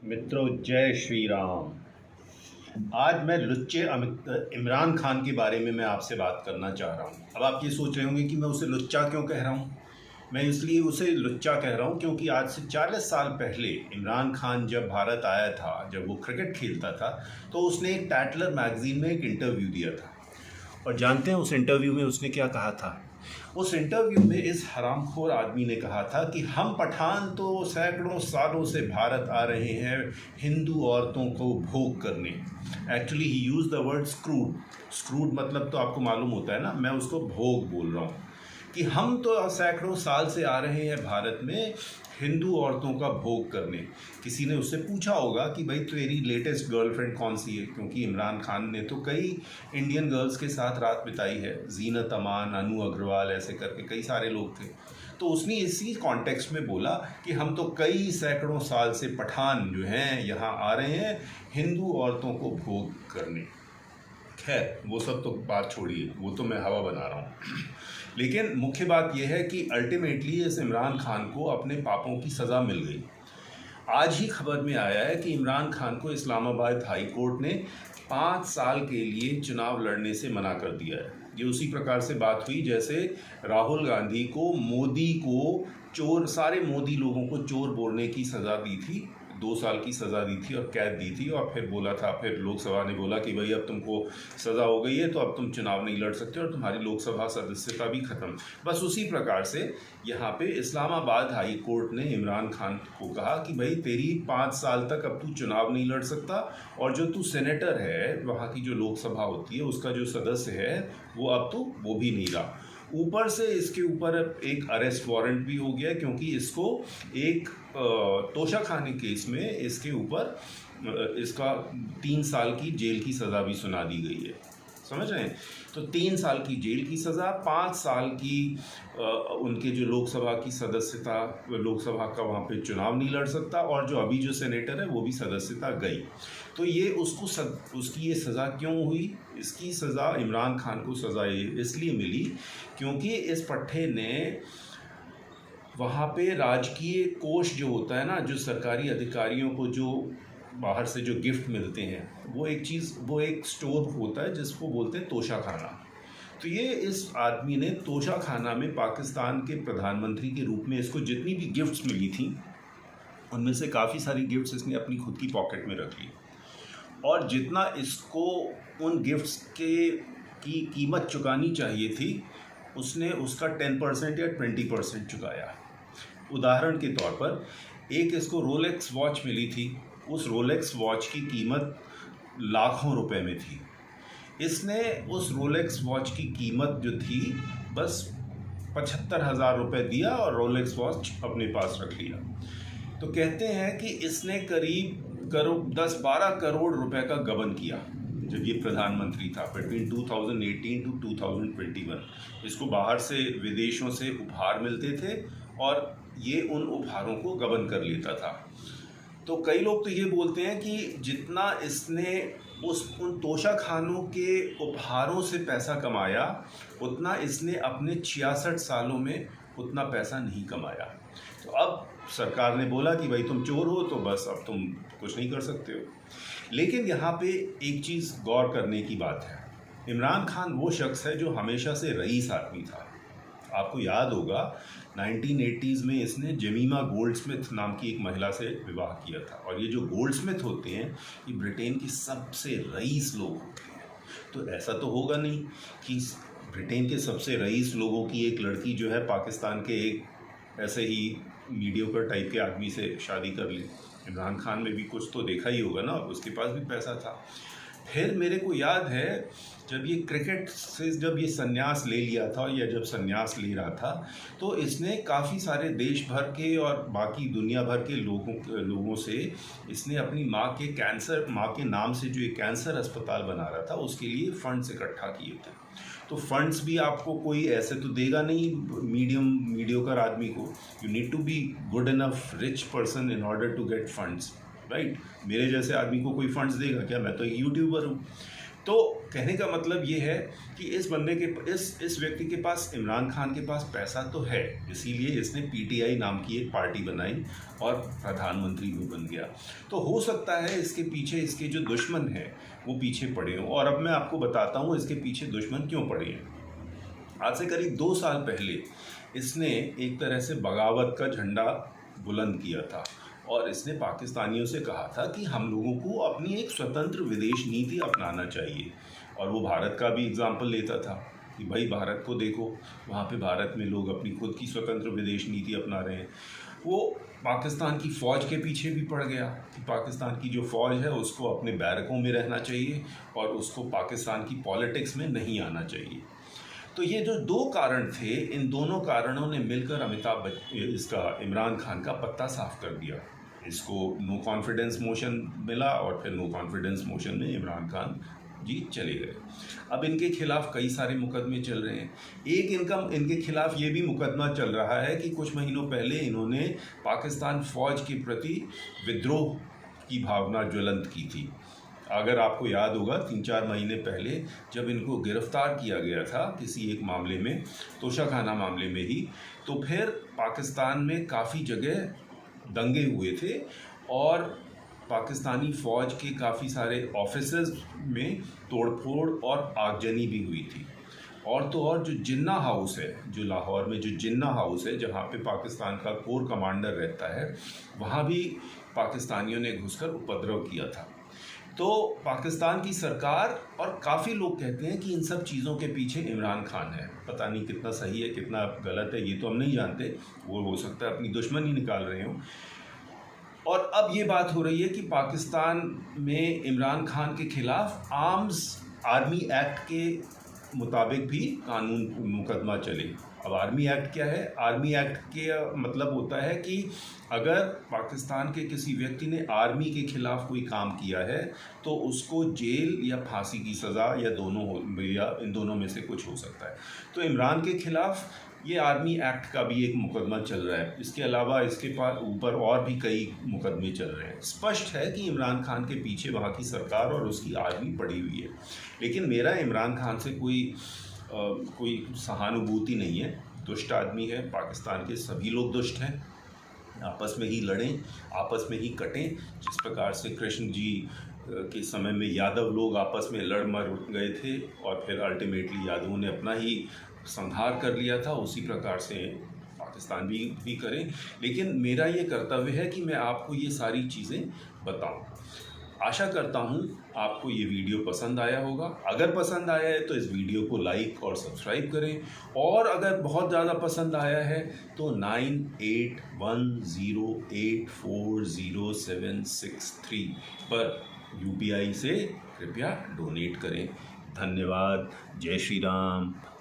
मित्रों, जय श्री राम। आज मैं लुच्चे इमरान खान के बारे में मैं आपसे बात करना चाह रहा हूँ। अब आप ये सोच रहे होंगे कि मैं उसे लुच्चा क्यों कह रहा हूँ। मैं इसलिए उसे लुच्चा कह रहा हूँ क्योंकि आज से 40 साल पहले इमरान खान जब भारत आया था, जब वो क्रिकेट खेलता था, तो उसने एक टैटलर मैगजीन में एक इंटरव्यू दिया था। और जानते हैं उस इंटरव्यू में उसने क्या कहा था? उस इंटरव्यू में इस हरामखोर आदमी ने कहा था कि हम पठान तो सैकड़ों सालों से भारत आ रहे हैं हिंदू औरतों को भोग करने। Actually he use the word screwed. Screwed मतलब तो आपको मालूम होता है ना, मैं उसको भोग बोल रहा हूँ कि हम तो सैकड़ों साल से आ रहे हैं भारत में हिंदू औरतों का भोग करने। किसी ने उससे पूछा होगा कि भाई तेरी लेटेस्ट गर्लफ्रेंड कौन सी है, क्योंकि इमरान खान ने तो कई इंडियन गर्ल्स के साथ रात बिताई है, जीनत अमान, अनु अग्रवाल, ऐसे करके कई सारे लोग थे। तो उसने इसी कॉन्टेक्स्ट में बोला कि हम तो कई सैकड़ों साल से पठान जो हैं यहाँ आ रहे हैं हिंदू औरतों को भोग करने। खैर, वो सब तो बात छोड़िए, वो तो मैं हवा बना रहा हूँ। लेकिन मुख्य बात यह है कि अल्टीमेटली इस इमरान खान को अपने पापों की सज़ा मिल गई। आज ही खबर में आया है कि इमरान खान को इस्लामाबाद हाई कोर्ट ने 5 साल के लिए चुनाव लड़ने से मना कर दिया है। ये उसी प्रकार से बात हुई जैसे राहुल गांधी को मोदी को चोर, सारे मोदी लोगों को चोर बोलने की सज़ा दी थी, 2 साल की सज़ा दी थी और कैद दी थी। और फिर बोला था, फिर लोकसभा ने बोला कि भाई अब तुमको सज़ा हो गई है तो अब तुम चुनाव नहीं लड़ सकते और तुम्हारी लोकसभा सदस्यता भी ख़त्म। बस उसी प्रकार से यहाँ पे इस्लामाबाद हाई कोर्ट ने इमरान खान को कहा कि भाई तेरी 5 साल तक अब तू चुनाव नहीं लड़ सकता, और जो तू सेनेटर है, वहाँ की जो लोकसभा होती है उसका जो सदस्य है, वो अब तू वो भी नहीं रहा। ऊपर से इसके ऊपर एक अरेस्ट वारंट भी हो गया, क्योंकि इसको एक तोशाखानी केस में इसके ऊपर इसका 3 साल की जेल की सज़ा भी सुना दी गई है। समझ रहे हैं? तो 3 साल की जेल की सज़ा, 5 साल की उनके जो लोकसभा की सदस्यता, लोकसभा का वहाँ पे चुनाव नहीं लड़ सकता, और जो अभी जो सेनेटर है वो भी सदस्यता गई। तो ये उसकी ये सज़ा क्यों हुई? इसकी सज़ा, इमरान खान को सज़ा इसलिए मिली क्योंकि इस पट्टे ने वहाँ पे राजकीय कोष जो होता है ना, जो सरकारी अधिकारियों को जो बाहर से जो गिफ्ट मिलते हैं, वो एक स्टोर होता है जिसको बोलते हैं तोशाखाना। तो ये इस आदमी ने तोशाखाना में पाकिस्तान के प्रधानमंत्री के रूप में इसको जितनी भी गिफ्ट्स मिली थी, उनमें से काफ़ी सारी गिफ्ट्स इसने अपनी खुद की पॉकेट में रख ली, और जितना इसको उन गिफ्ट्स की कीमत चुकानी चाहिए थी, उसने उसका 10% या 20% चुकाया। उदाहरण के तौर पर एक इसको रोलेक्स वॉच मिली थी, उस रोलेक्स वॉच की कीमत लाखों रुपए में थी। इसने उस रोलेक्स वॉच की कीमत जो थी बस 75,000 रुपये दिया और रोलेक्स वॉच अपने पास रख लिया। तो कहते हैं कि इसने करीब 10-12 करोड़ रुपए का गबन किया जब ये प्रधानमंत्री था, बिटवीन 2018 टू 2021। इसको बाहर से, विदेशों से उपहार मिलते थे और ये उन उपहारों को गबन कर लेता था। तो कई लोग तो ये बोलते हैं कि जितना इसने उन तोशाखानों के उपहारों से पैसा कमाया, उतना इसने अपने 66 सालों में उतना पैसा नहीं कमाया। तो अब सरकार ने बोला कि भाई तुम चोर हो, तो बस अब तुम कुछ नहीं कर सकते हो। लेकिन यहाँ पे एक चीज़ गौर करने की बात है, इमरान खान वो शख्स है जो हमेशा से रईस आदमी था। आपको याद होगा 1980s में इसने जमीमा गोल्डस्मिथ नाम की एक महिला से विवाह किया था, और ये जो गोल्डस्मिथ होते हैं ये ब्रिटेन के सबसे रईस लोग होते हैं। तो ऐसा तो होगा नहीं कि ब्रिटेन के सबसे रईस लोगों की एक लड़की जो है पाकिस्तान के एक ऐसे ही मीडियोकर टाइप के आदमी से शादी कर ली। इमरान खान में भी कुछ तो देखा ही होगा ना, उसके पास भी पैसा था। फिर मेरे को याद है जब ये क्रिकेट से जब ये संन्यास ले लिया था, या जब संन्यास ले रहा था, तो इसने काफ़ी सारे देश भर के और बाकी दुनिया भर के लोगों से इसने अपनी माँ के नाम से जो एक कैंसर अस्पताल बना रहा था, उसके लिए फंड्स इकट्ठा किए थे। तो फंड्स भी आपको कोई ऐसे तो देगा नहीं मीडियोकर आदमी को। You need to be good enough rich person in order to get funds. Right. मेरे जैसे आदमी को कोई फंड्स देगा क्या? मैं तो एक यूट्यूबर हूँ। तो कहने का मतलब ये है कि इस बंदे के इस व्यक्ति के पास, इमरान खान के पास पैसा तो है, इसीलिए इसने पीटीआई नाम की एक पार्टी बनाई और प्रधानमंत्री भी बन गया। तो हो सकता है इसके पीछे इसके जो दुश्मन हैं वो पीछे पड़े हों, और अब मैं आपको बताता हूँ इसके पीछे दुश्मन क्यों पड़े हैं। आज से करीब 2 साल पहले इसने एक तरह से बगावत का झंडा बुलंद किया था और इसने पाकिस्तानियों से कहा था कि हम लोगों को अपनी एक स्वतंत्र विदेश नीति अपनाना चाहिए, और वो भारत का भी एग्जाम्पल लेता था कि भाई भारत को देखो, वहाँ पे भारत में लोग अपनी खुद की स्वतंत्र विदेश नीति अपना रहे हैं। वो पाकिस्तान की फ़ौज के पीछे भी पड़ गया कि पाकिस्तान की जो फ़ौज है उसको अपने बैरकों में रहना चाहिए और उसको पाकिस्तान की पॉलिटिक्स में नहीं आना चाहिए। तो ये जो 2 कारण थे, इन दोनों कारणों ने मिलकर इमरान खान का पत्ता साफ कर दिया। इसको नो कॉन्फिडेंस मोशन मिला और फिर नो कॉन्फिडेंस मोशन में इमरान खान जी चले गए। अब इनके खिलाफ कई सारे मुकदमे चल रहे हैं। एक इनके खिलाफ ये भी मुकदमा चल रहा है कि कुछ महीनों पहले इन्होंने पाकिस्तान फ़ौज के प्रति विद्रोह की भावना ज्वलंत की थी। अगर आपको याद होगा 3-4 महीने पहले जब इनको गिरफ्तार किया गया था किसी एक मामले में, तोशाखाना मामले में ही, तो फिर पाकिस्तान में काफ़ी जगह दंगे हुए थे और पाकिस्तानी फ़ौज के काफ़ी सारे ऑफिसर्स में तोड़फोड़ और आगजनी भी हुई थी। और तो और जो जिन्ना हाउस है, जो लाहौर में जो जिन्ना हाउस है जहाँ पे पाकिस्तान का कोर कमांडर रहता है, वहाँ भी पाकिस्तानियों ने घुसकर उपद्रव किया था। तो पाकिस्तान की सरकार और काफ़ी लोग कहते हैं कि इन सब चीज़ों के पीछे इमरान खान है। पता नहीं कितना सही है कितना गलत है ये तो हम नहीं जानते, वो हो सकता है अपनी दुश्मनी निकाल रहे हों। और अब ये बात हो रही है कि पाकिस्तान में इमरान खान के खिलाफ आर्मी एक्ट के मुताबिक भी कानून मुकदमा चले। अब आर्मी एक्ट क्या है? आर्मी एक्ट के मतलब होता है कि अगर पाकिस्तान के किसी व्यक्ति ने आर्मी के खिलाफ कोई काम किया है तो उसको जेल या फांसी की सज़ा या इन दोनों में से कुछ हो सकता है। तो इमरान के खिलाफ ये आर्मी एक्ट का भी एक मुकदमा चल रहा है। इसके अलावा इसके पास ऊपर और भी कई मुकदमे चल रहे हैं। स्पष्ट है कि इमरान खान के पीछे वहाँ की सरकार और उसकी आर्मी पड़ी हुई है। लेकिन मेरा इमरान खान से कोई सहानुभूति नहीं है। दुष्ट आदमी है, पाकिस्तान के सभी लोग दुष्ट हैं, आपस में ही लड़ें, आपस में ही कटें। जिस प्रकार से कृष्ण जी के समय में यादव लोग आपस में लड़ मर गए थे और फिर अल्टीमेटली यादवों ने अपना ही संहार कर लिया था, उसी प्रकार से पाकिस्तान भी करें। लेकिन मेरा ये कर्तव्य है कि मैं आपको ये सारी चीज़ें बताऊं। आशा करता हूं आपको ये वीडियो पसंद आया होगा। अगर पसंद आया है तो इस वीडियो को लाइक और सब्सक्राइब करें, और अगर बहुत ज़्यादा पसंद आया है तो 9810840763 पर UPI से कृपया डोनेट करें। धन्यवाद। जय श्री राम।